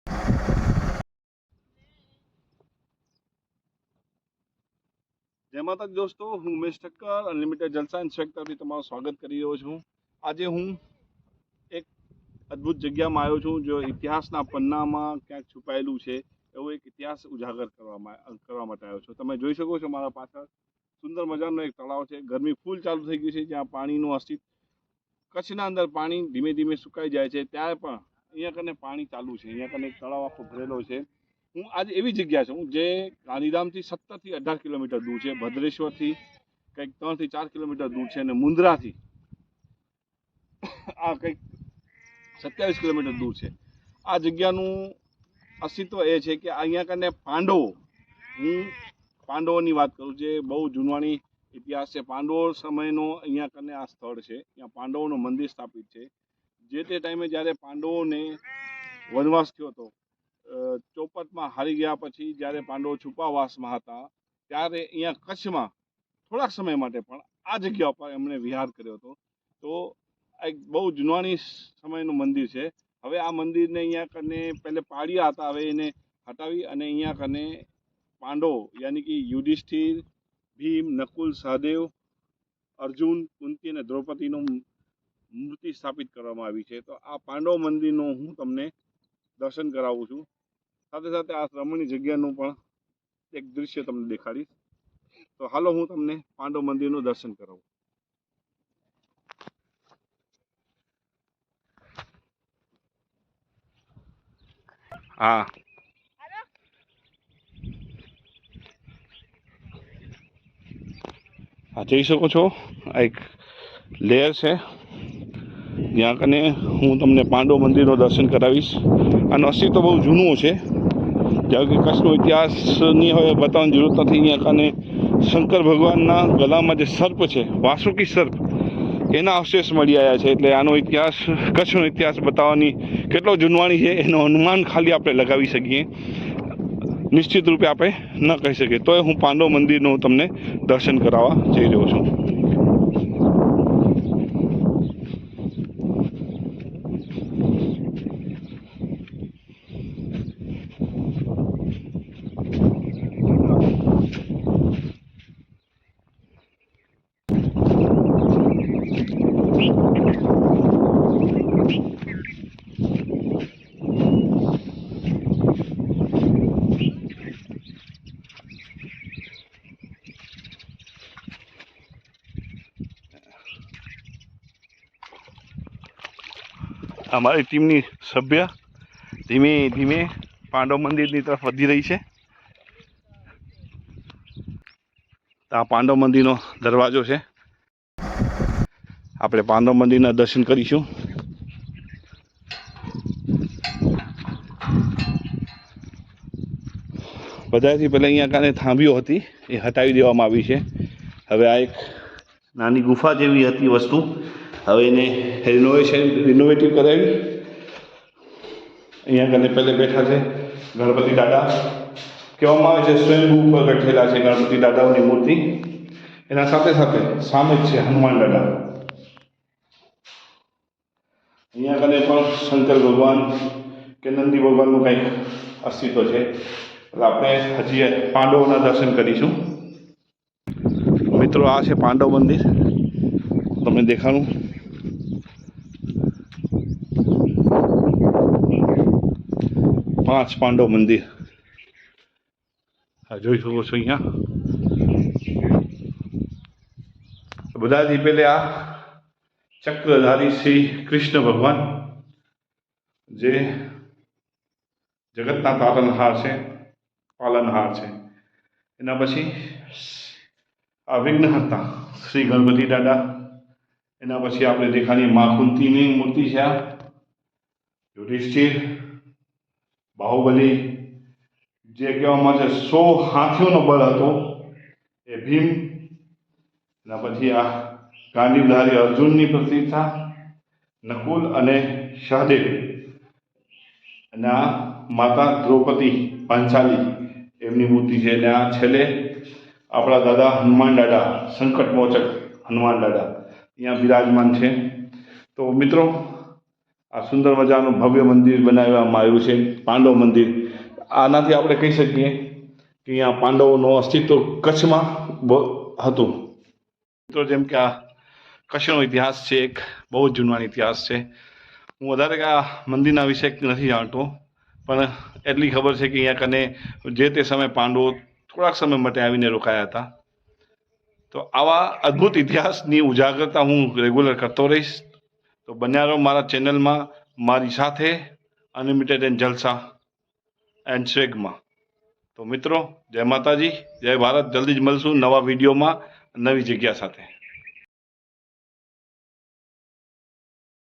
જય માતા દોસ્તો, હું ઉમેશ ઠક્કર અનલિમિટેડ જલસા ઇન્સ્પેક્ટરથી તમારું સ્વાગત કરી રહ્યો છું। આજે હું એક અદ્ભુત જગ્યામાં આવ્યો છું, જો ઇતિહાસના પન્નામાં ક્યાંક છુપાયેલું છે એવો એક ઇતિહાસ ઉજાગર કરવા માટે આવ્યો છું। તમે જોઈ શકો છો મારા પાછળ સુંદર મજાનો એક તળાવ છે। ગરમી ફૂલ ચાલુ થઈ ગઈ છે, જ્યાં પાણીનું અસ્તિત્વ કચ્છના અંદર પાણી ધીમે ધીમે સુકાઈ જાય છે, ત્યારે પણ અહીંયા કને પાણી ચાલુ છે। અહીંયા કને એક તળાવ આખો ભરેલો છે। હું આજ એવી જગ્યા છું જે ગાંધીધામથી 17 થી 18 કિલોમીટર દૂર છે, ભદ્રેશ્વરથી કંઈક 3 થી 4 કિલોમીટર દૂર છે, અને મુન્દ્રાથી આ કંઈક 27 કિલોમીટર દૂર છે। આ જગ્યાનું અસ્તિત્વ એ છે કે અહીંયા કને પાંડવોની વાત કરું, જે બહુ જૂનવાણી ઇતિહાસ છે। પાંડવો સમયનો અહીંયા કને આ સ્થળ છે, ત્યાં પાંડવોનું મંદિર સ્થાપિત છે। જે તે ટાઈમે જ્યારે પાંડવોને વનવાસ થયો હતો, ચોપટમાં હારી ગયા પછી જ્યારે પાંડવો છુપાવાસમાં હતા, ત્યારે અહીંયા કચ્છમાં થોડાક સમય માટે પણ આ જગ્યા પર એમણે વિહાર કર્યો હતો। તો એક બહુ જૂનવાણી સમયનું મંદિર છે। હવે આ મંદિરને અહીંયા કને પહેલે પાળિયા હતા, હવે એને હટાવી અને અહીંયા કને પાંડવો યાની કે યુધિષ્ઠિર, ભીમ, નકુલ, સહદેવ, અર્જુન, કુંતી અને દ્રૌપદીનું મૂર્તિ સ્થાપિત કરવામાં આવી છે। તો આ પાંડવ મંદિરનું હું તમને દર્શન કરાવું છું, સાથે સાથે આ રમણીય જગ્યાનું પણ એક દૃશ્ય તમને દેખાડીશ। તો હાલો હું તમને પાંડવ મંદિરનું દર્શન કરાવું। હા, જોઈ શકો છો આ એક લેયર છે, જ્યાં કને હું તમને પાંડવ મંદિરનું દર્શન કરાવીશ। આનું અસ્તિત્વ બહુ જૂનું છે, જ્યાં કે કચ્છનો ઇતિહાસની હવે બતાવવાની જરૂરત નથી। અહીંયા કને શંકર ભગવાનના ગળામાં જે સર્પ છે, વાસુકી સર્પ, એના અવશેષ મળી આવ્યા છે। એટલે આનો ઇતિહાસ, કચ્છનો ઇતિહાસ બતાવવાની કેટલો જૂનવાણી છે એનો અનુમાન ખાલી આપણે લગાવી શકીએ, નિશ્ચિત રૂપે આપણે ન કહી શકીએ। તોય હું પાંડવ મંદિરનું તમને દર્શન કરાવવા જઈ રહ્યો છું। અમારી ટીમની સભ્ય ધીમે ધીમે પાંડવ મંદિરની તરફ વધી રહી છે। આ પાંડવ મંદિરનો દરવાજો છે, આપણે પાંડવ મંદિરના દર્શન કરીશું। બધાથી પહેલાં અહીંયા કાને થાંભીઓ હતી, એ હટાવી દેવામાં આવી છે। હવે આ એક નાની ગુફા જેવી હતી વસ્તુ, હવે એને રિનોવેટિવ કરાવી। અહીંયા કને પહેલે બેઠા છે ગણપતિ દાદા, કહેવામાં આવે છે સ્વયંભૂ ઉપર બેઠેલા છે ગણપતિ દાદાઓની મૂર્તિ। એના સાથે સાથે સામે જ છે હનુમાન દાદા। અહીંયા કને પણ શંકર ભગવાન કે નંદી ભગવાનનું કંઈક અસ્તિત્વ છે। એટલે આપણે હજી પાંડવોના દર્શન કરીશું। મિત્રો, આ છે પાંડવ મંદિર, તમને દેખાડું। પાંચ પાંડવ મંદિર જોઈ શકો છો। અહીંયા બધાથી પહેલે આ ચક્રધારી શ્રી કૃષ્ણ ભગવાન, જે જગતના તારણહાર છે, પાલનહાર છે। એના પછી આ વિઘ્નહર્તા શ્રી ગણપતિ દાદા। એના પછી આપણે દેખાડીએ મા કુંતીની મૂર્તિ છે, આ યુધિષ્ઠિર, બાહુબલી, જે કહેવામાં છે 100 હાથીઓનો બળ હતો, એ ભીમ। એના પછી આ ગાંડીવધારી અર્જુનની પ્રતિષ્ઠા, નકુલ અને સહદેવ, અને આ માતા દ્રૌપદી પાંચાલી એમની મૂર્તિ છે। અને આ છેલ્લે આપણા દાદા હનુમાન દાદા, સંકટમોચક હનુમાન દાદા અહીંયા બિરાજમાન છે। તો મિત્રો, આ સુંદર મજાનું ભવ્ય મંદિર બનાવવામાં આવ્યું છે, પાંડવ મંદિર. આનાથી આપણે કહી શકીએ કે અહીંયા પાંડવોનું અસ્તિત્વ કચ્છમાં હતું. મિત્રો, જેમ કે આ કચ્છનો ઇતિહાસ છે, એક બહુ જ જૂનો ઇતિહાસ છે. હું વધારે આ મંદિરના વિશે નથી જાણતો, પણ એટલી ખબર છે કે અહીંયા કને જે તે સમયે પાંડવો થોડાક સમય માટે આવીને રોકાયા હતા. તો આવા અદ્ભુત ઇતિહાસની ઉજાગરતા હું રેગ્યુલર કરતો રહીશ. તો બન્યા રહો મારા ચેનલમાં, મારી સાથે, અનલિમિટેડ એન્ડ જલસા એન્ડ સ્વેગમાં. તો મિત્રો, જય માતાજી, જય ભારત. જલ્દી જ મળશું નવા વિડીયોમાં, નવી જગ્યા સાથે.